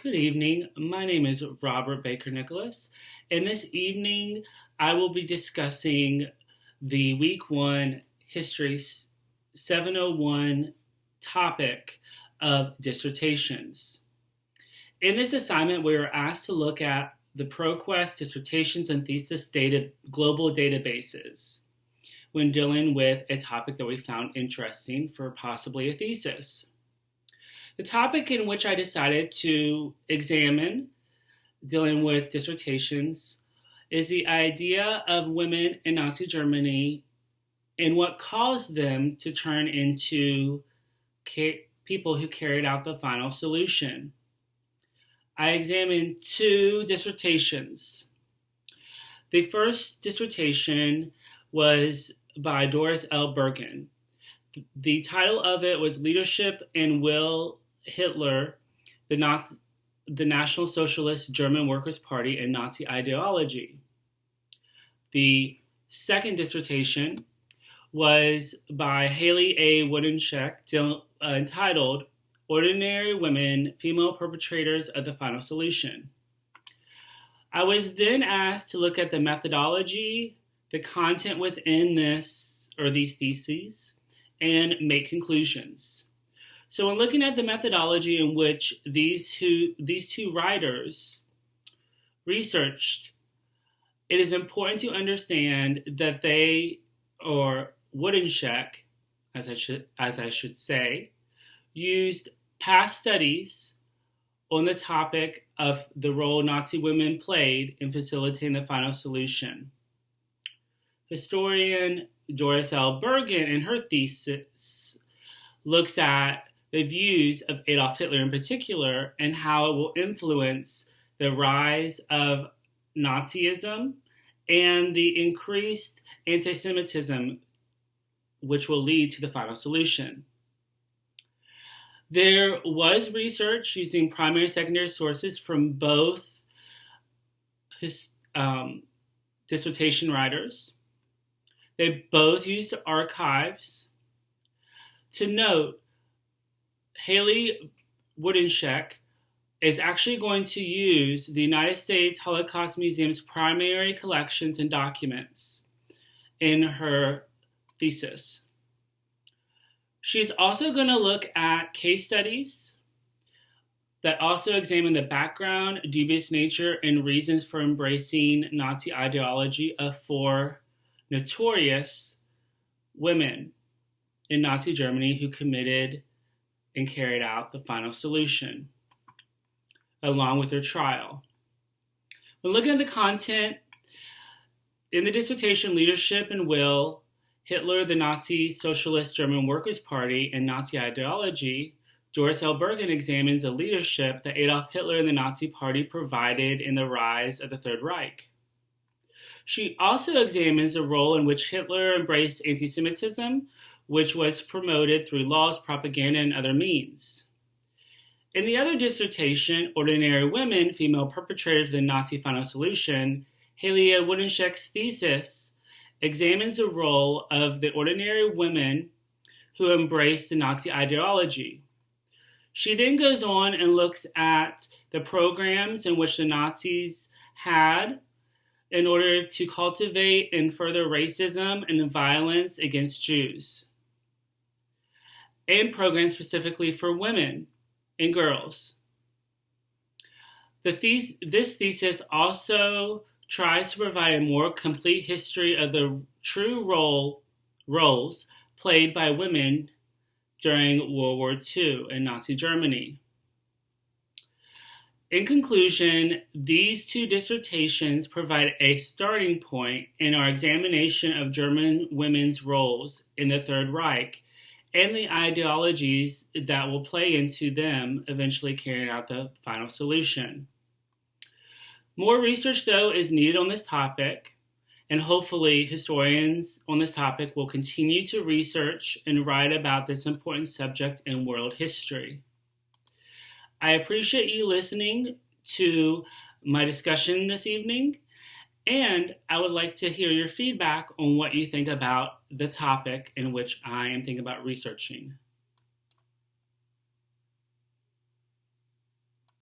Good evening. My name is Robert Baker Nicholas, and this evening I will be discussing the Week 1 History 701 topic of dissertations. In this assignment, we are asked to look at the ProQuest dissertations and thesis global databases when dealing with a topic that we found interesting for possibly a thesis. The topic in which I decided to examine, dealing with dissertations, is the idea of women in Nazi Germany and what caused them to turn into people who carried out the final solution. I examined two dissertations. The first dissertation was by Doris L. Bergen. The title of it was Leadership and Will Hitler, the National Socialist German Workers' Party, and Nazi Ideology. The second dissertation was by Haley A. Woodenscheck, entitled Ordinary Women, Female Perpetrators of the Final Solution. I was then asked to look at the methodology, the content within these theses, and make conclusions. So when looking at the methodology in which these two writers researched, it is important to understand that they, or Woodenscheck, as I should say, used past studies on the topic of the role Nazi women played in facilitating the final solution. Historian Doris L. Bergen, in her thesis, looks at the views of Adolf Hitler in particular and how it will influence the rise of Nazism and the increased anti-Semitism, which will lead to the final solution. There was research using primary and secondary sources from both dissertation writers. They both used archives. To note, Haley Woodenscheck is actually going to use the United States Holocaust Museum's primary collections and documents in her thesis. She's also going to look at case studies that also examine the background, dubious nature, and reasons for embracing Nazi ideology of four notorious women in Nazi Germany who committed and carried out the final solution, along with their trial. When looking at the content, in the dissertation Leadership and Will, Hitler, the Nazi Socialist German Workers' Party, and Nazi Ideology, Doris L. Bergen examines the leadership that Adolf Hitler and the Nazi Party provided in the rise of the Third Reich. She also examines the role in which Hitler embraced anti-Semitism, which was promoted through laws, propaganda, and other means. In the other dissertation, Ordinary Women, Female Perpetrators of the Nazi Final Solution, Haley Woodenscheck's thesis examines the role of the ordinary women who embraced the Nazi ideology. She then goes on and looks at the programs in which the Nazis had in order to cultivate and further racism and violence against Jews, and programs specifically for women and girls. This thesis also tries to provide a more complete history of the true roles played by women during World War II in Nazi Germany. In conclusion, these two dissertations provide a starting point in our examination of German women's roles in the Third Reich and the ideologies that will play into them eventually carrying out the final solution. More research, though, is needed on this topic, and hopefully historians on this topic will continue to research and write about this important subject in world history. I appreciate you listening to my discussion this evening, and I would like to hear your feedback on what you think about the topic in which I am thinking about researching.